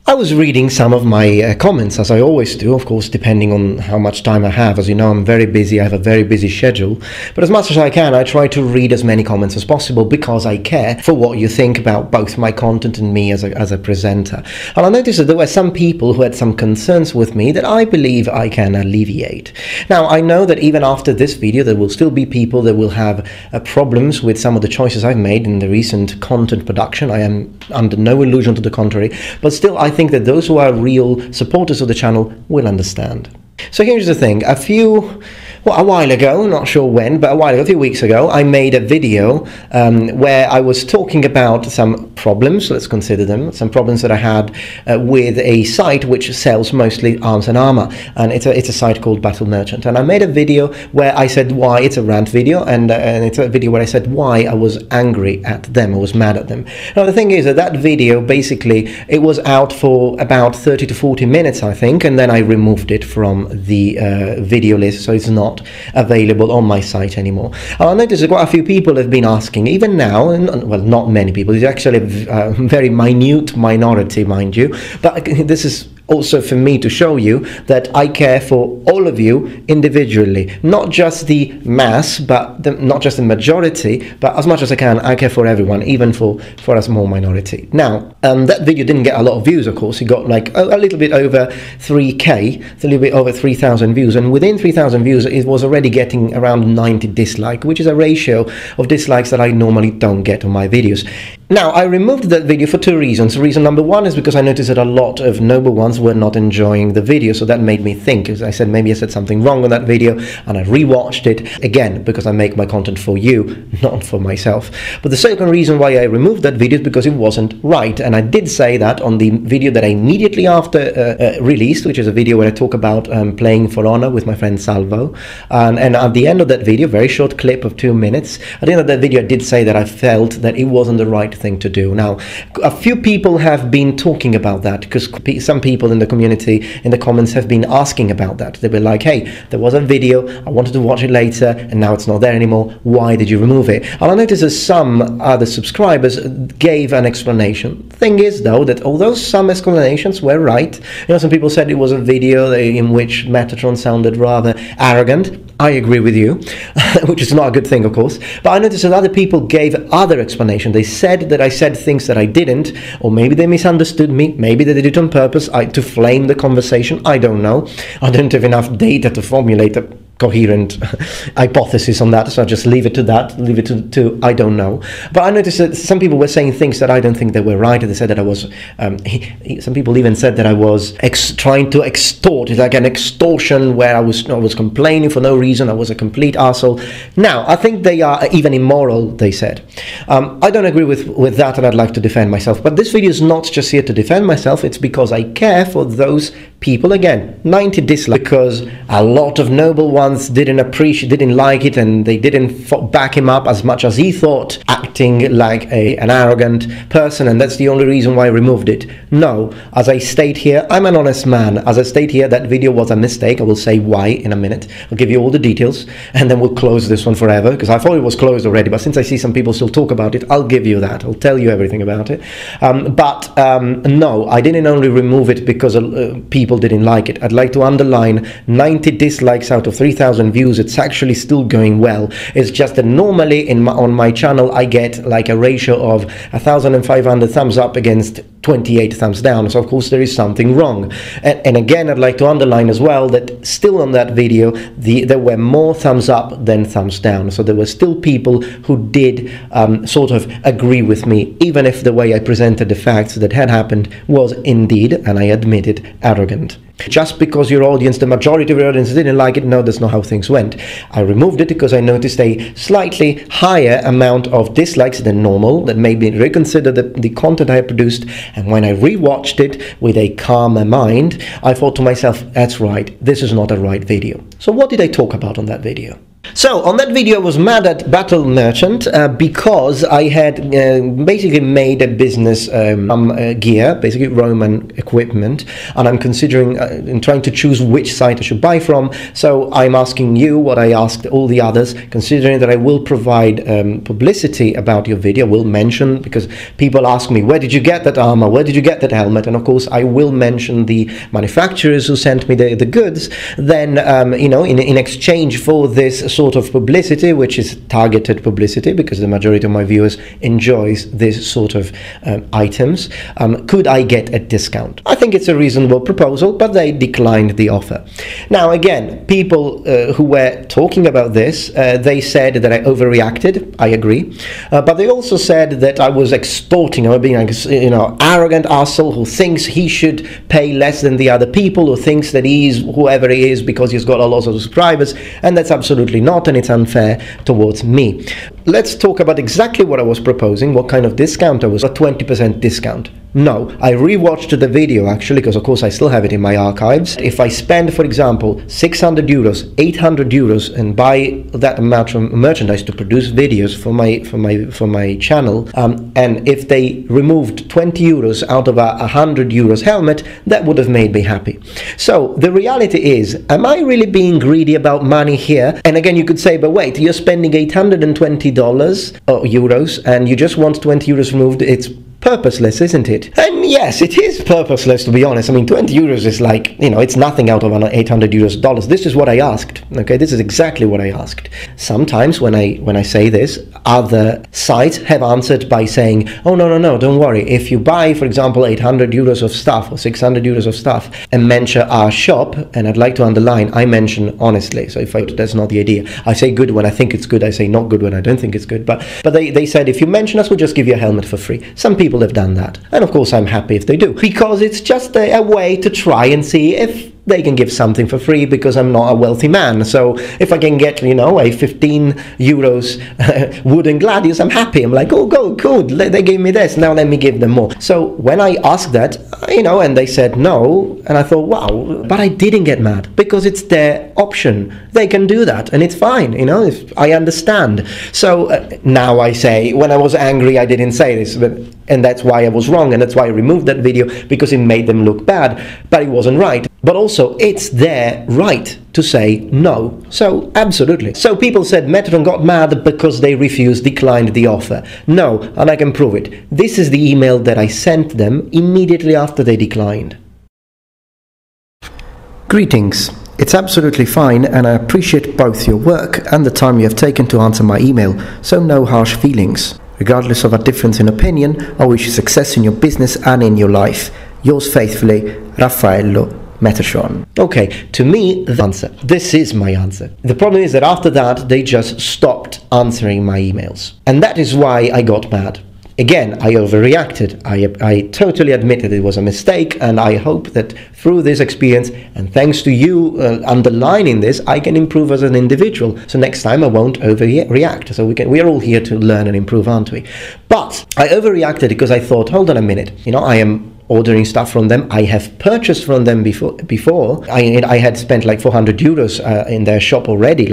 I was reading some of my comments, as I always do, of course, depending on how much time I have. As you know, I'm very busy, I have a very busy schedule. But as much as I can, I try to read as many comments as possible because I care for what you think about both my content and me as a presenter. And I noticed that there were some people who had some concerns with me that I believe I can alleviate. Now, I know that even after this video, there will still be people that will have problems with some of the choices I've made in the recent content production. I am under no illusion to the contrary, but still, I think that those who are real supporters of the channel will understand. So here's the thing, a while ago, not sure when, but a few weeks ago, I made a video where I was talking about some problems, let's consider them, some problems that I had with a site which sells mostly arms and armor, and it's a site called Battle Merchant. And I made a video where I said why, it's a rant video, and it's a video where I said why I was angry at them, I was mad at them. Now the thing is that video, basically, it was out for about 30 to 40 minutes, I think, and then I removed it from the video list, so it's not available on my site anymore. I noticed that quite a few people have been asking, even now, and well, not many people, it's actually a very minute minority, mind you, but this is also for me to show you that I care for all of you individually, not just the mass, but not just the majority, but as much as I can, I care for everyone, even for a small minority. Now, that video didn't get a lot of views, of course. It got like a little bit over 3K, a little bit over 3,000 views, and within 3,000 views, it was already getting around 90 dislikes, which is a ratio of dislikes that I normally don't get on my videos. Now, I removed that video for two reasons. Reason number one is because I noticed that a lot of noble ones were not enjoying the video, so that made me think, as I said, maybe I said something wrong on that video, and I rewatched it again because I make my content for you, not for myself. But the second reason why I removed that video is because it wasn't right, and I did say that on the video that I immediately after released, which is a video where I talk about playing For Honor with my friend Salvo, and at the end of that video, very short clip of 2 minutes, at the end of that video I did say that I felt that it wasn't the right thing to do. Now, a few people have been talking about that, because some people in the community, in the comments, have been asking about that. They were like, hey, there was a video, I wanted to watch it later, and now it's not there anymore, why did you remove it? And I noticed that some other subscribers gave an explanation. Thing is, though, that although some explanations were right, you know, some people said it was a video in which Metatron sounded rather arrogant. I agree with you, which is not a good thing, of course, but I noticed that other people gave other explanations. They said that I said things that I didn't, or maybe they misunderstood me, maybe they did it on purpose, to flame the conversation, I don't know. I don't have enough data to formulate a coherent hypothesis on that, so I just leave it to that, leave it to I don't know. But I noticed that some people were saying things that I don't think they were right, and they said that I was, some people even said that I was trying to extort, it's like an extortion where I was complaining for no reason, I was a complete arsehole. Now, I think they are even immoral, they said. I don't agree with that, and I'd like to defend myself, but this video is not just here to defend myself, it's because I care for those people. Again, 90 dislikes, because a lot of noble ones didn't like it, and they didn't back him up as much as he thought, acting like an arrogant person, and that's the only reason why I removed it. No, as I state here, I'm an honest man. As I state here, that video was a mistake. I will say why in a minute. I'll give you all the details, and then we'll close this one forever, because I thought it was closed already, but since I see some people still talk about it, I'll give you that. I'll tell you everything about it. No, I didn't only remove it because people didn't like it. I'd like to underline 90 dislikes out of 3,000 views. It's actually still going well. It's just that normally on my channel I get like a ratio of 1,500 thumbs up against 28 thumbs down, so of course there is something wrong. And again, I'd like to underline as well that still on that video there were more thumbs up than thumbs down, so there were still people who did sort of agree with me, even if the way I presented the facts that had happened was indeed, and I admit it, arrogant. Just because your audience, the majority of your audience, didn't like it, no, that's not how things went. I removed it because I noticed a slightly higher amount of dislikes than normal, that made me reconsider the content I had produced, and when I rewatched it with a calmer mind, I thought to myself, that's right, this is not a right video. So what did I talk about on that video? So on that video I was mad at Battle Merchant because I had basically made a business gear, basically Roman equipment, and I'm considering and trying to choose which site I should buy from. So I'm asking you what I asked all the others, considering that I will provide publicity about your video, will mention, because people ask me, where did you get that armor, where did you get that helmet, and of course I will mention the manufacturers who sent me the goods. Then in exchange for this sort of publicity, which is targeted publicity because the majority of my viewers enjoys this sort of items, could I get a discount? I think it's a reasonable proposal, but they declined the offer. Now again, people who were talking about this, they said that I overreacted. I agree, but they also said that I was extorting, I was being arrogant arsehole who thinks he should pay less than the other people, who thinks that he's whoever he is because he's got a lot of subscribers, and that's absolutely not, and it's unfair towards me. Let's talk about exactly what I was proposing, what kind of discount I was. A 20% discount. No, I rewatched the video actually, because of course I still have it in my archives. If I spend, for example, 600 euros, 800 euros and buy that amount of merchandise to produce videos for my channel, and if they removed 20 euros out of a 100 euros helmet, that would have made me happy. So the reality is, am I really being greedy about money here? And again, you could say, but wait, you're spending $820 or euros and you just want 20 euros removed. It's purposeless, isn't it? And yes, it is purposeless, to be honest. I mean, 20 euros is like, it's nothing out of an 800 euros dollars. This is what I asked. Okay, this is exactly what I asked. Sometimes when I say this, other sites have answered by saying, oh no, don't worry. If you buy, for example, 800 euros of stuff or 600 euros of stuff and mention our shop, and I'd like to underline, I mention honestly. So that's not the idea. I say good when I think it's good. I say not good when I don't think it's good. But they said, if you mention us, we'll just give you a helmet for free. Some people have done that, and of course I'm happy if they do, because it's just a way to try and see if they can give something for free, because I'm not a wealthy man. So if I can get, a 15 euros wooden gladius, I'm happy. I'm like, oh, cool, they gave me this, now let me give them more. So when I asked that, and they said no, and I thought, wow, but I didn't get mad, because it's their option. They can do that, and it's fine, if I understand. So now I say, when I was angry, I didn't say this, and that's why I was wrong, and that's why I removed that video, because it made them look bad, but it wasn't right. But also, it's their right to say no. So, absolutely. So people said Metron got mad because they declined the offer. No, and I can prove it. This is the email that I sent them immediately after they declined. Greetings. It's absolutely fine, and I appreciate both your work and the time you have taken to answer my email, so no harsh feelings. Regardless of a difference in opinion, I wish you success in your business and in your life. Yours faithfully, Raffaello Metatron. Okay, to me, the answer. This is my answer. The problem is that after that, they just stopped answering my emails. And that is why I got mad. Again, I overreacted. I totally admit that it was a mistake, and I hope that through this experience, and thanks to you underlining this, I can improve as an individual. So next time I won't overreact. So we are all here to learn and improve, aren't we? But I overreacted because I thought, hold on a minute, I am ordering stuff from them. I have purchased from them before. I had spent like 400 euros in their shop already,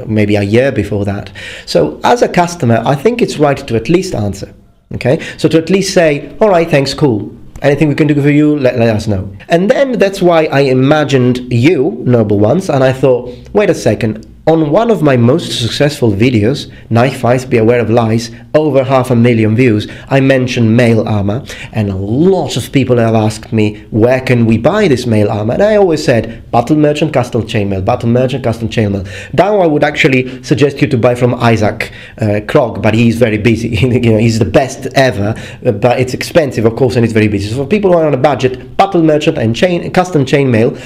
maybe a year before that. So as a customer, I think it's right to at least answer. Okay, so to at least say, all right, thanks, cool. Anything we can do for you, let us know. And then that's why I imagined you, noble ones, and I thought, wait a second. On one of my most successful videos, Knife Fights, Be Aware of Lies, over 500,000 views, I mentioned mail armor, and a lot of people have asked me, where can we buy this mail armor? And I always said, Battle Merchant Custom Chainmail, Battle Merchant Custom Chainmail. Now I would actually suggest you to buy from Isaac Krog, but he's very busy. He's the best ever, but it's expensive, of course, and it's very busy. So for people who are on a budget, Battle Merchant and Custom Chainmail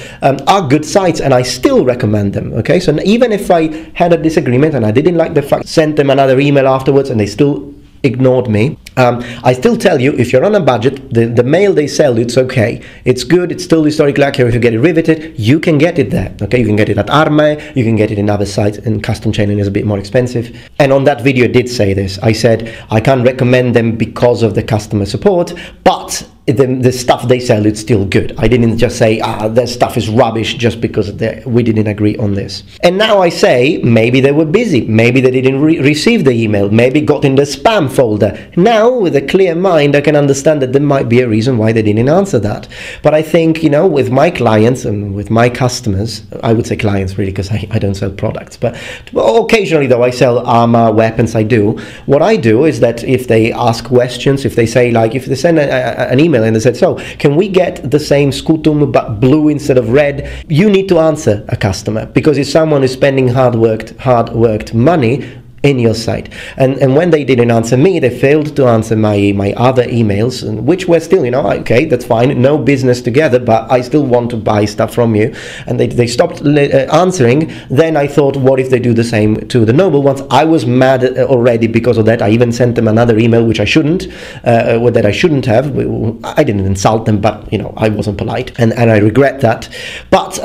are good sites, and I still recommend them. Okay, so even if I had a disagreement and I didn't like the fact, sent them another email afterwards and they still ignored me, I still tell you, if you're on a budget, the mail they sell, it's okay. It's good, it's still historically accurate. If you get it riveted, you can get it there. Okay, you can get it at Arme, you can get it in other sites, and Custom Chaining is a bit more expensive. And on that video I did say this. I said, I can't recommend them because of the customer support, but the stuff they sell is still good. I didn't just say, their stuff is rubbish just because we didn't agree on this. And now I say, maybe they were busy, maybe they didn't receive the email, maybe got in the spam folder. Now, with a clear mind, I can understand that there might be a reason why they didn't answer that. But I think, with my clients and with my customers, I would say clients really, because I don't sell products, but occasionally though I sell armor, weapons, I do. What I do is that if they ask questions, if they say, like, if they send an email and they said, so can we get the same scutum but blue instead of red, you need to answer a customer, because it's someone who's spending hard worked money in your site. And when they didn't answer me, they failed to answer my other emails, which were still, okay, that's fine, no business together, but I still want to buy stuff from you. And they stopped answering. Then I thought, what if they do the same to the noble ones? I was mad already because of that. I even sent them another email, which I shouldn't, that I shouldn't have. I didn't insult them, but I wasn't polite, and I regret that. But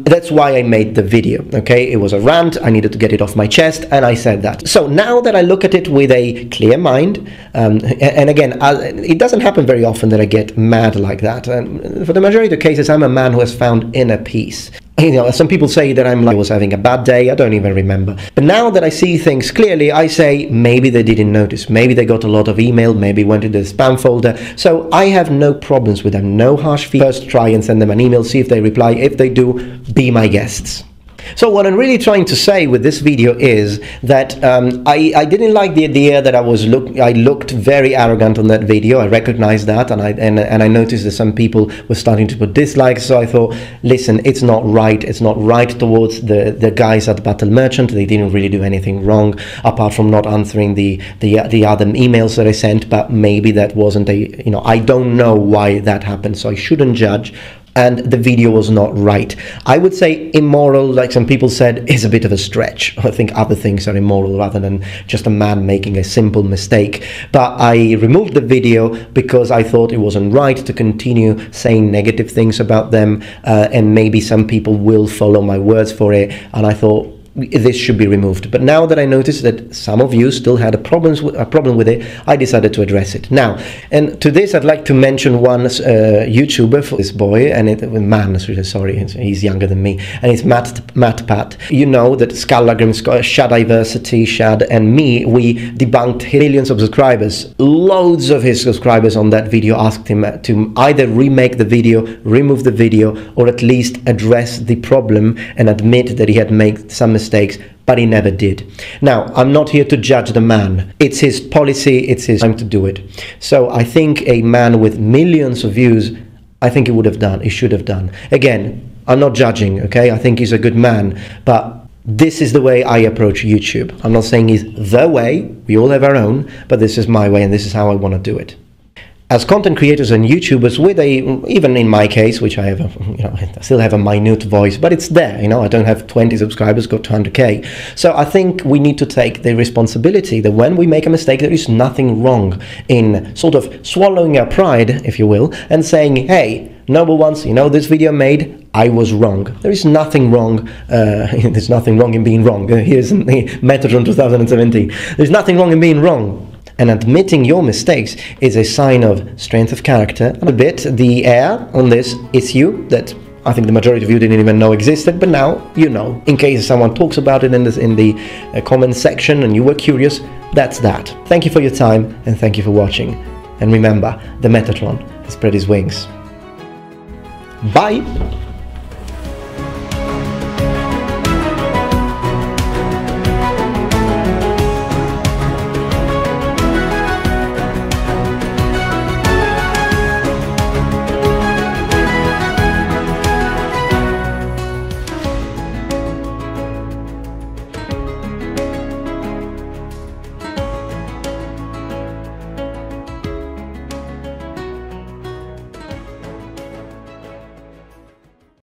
that's why I made the video. Okay, it was a rant. I needed to get it off my chest, and I said that. So now that I look at it with a clear mind, and again, it doesn't happen very often that I get mad like that. For the majority of cases, I'm a man who has found inner peace. Some people say that I was having a bad day. I don't even remember. But now that I see things clearly, I say maybe they didn't notice. Maybe they got a lot of email. Maybe went to the spam folder. So I have no problems with them. No harsh feedback. First, try and send them an email. See if they reply. If they do, be my guests. So what I'm really trying to say with this video is that I didn't like the idea that I looked very arrogant on that video. I recognized that, and I noticed that some people were starting to put dislikes. So I thought, listen, it's not right. It's not right towards the guys at Battle Merchant. They didn't really do anything wrong apart from not answering the other emails that I sent. But maybe that wasn't I don't know why that happened. So I shouldn't judge. And the video was not right. I would say immoral, like some people said, is a bit of a stretch. I think other things are immoral rather than just a man making a simple mistake. But I removed the video because I thought it wasn't right to continue saying negative things about them, and maybe some people will follow my words for it, and I thought this should be removed. But now that I noticed that some of you still had a problem with it, I decided to address it. Now, and to this I'd like to mention one YouTuber for this boy, and man, sorry, he's younger than me, and it's MatPat. You know that Skallagrim, Shadiversity, Shad, and me, we debunked millions of subscribers. Loads of his subscribers on that video asked him to either remake the video, remove the video, or at least address the problem and admit that he had made some mistakes, but he never did. Now, I'm not here to judge the man. It's his policy, it's his time to do it. So I think a man with millions of views, I think he should have done. Again, I'm not judging, okay? I think he's a good man, but this is the way I approach YouTube. I'm not saying he's the way, we all have our own, but this is my way and this is how I want to do it. As content creators and YouTubers with even in my case, which I have, I still have a minute voice, but it's there, I don't have 20 subscribers, got 200k. So I think we need to take the responsibility that when we make a mistake, there is nothing wrong in sort of swallowing our pride, if you will, and saying, hey, noble ones, this video made, I was wrong. There is nothing wrong. There's nothing wrong in being wrong. Here's the Metatron 2017. There's nothing wrong in being wrong. And admitting your mistakes is a sign of strength of character. A bit, the air on this issue that I think the majority of you didn't even know existed, but now you know. In case someone talks about it in the comment section and you were curious, that's that. Thank you for your time and thank you for watching. And remember, the Metatron spread his wings. Bye!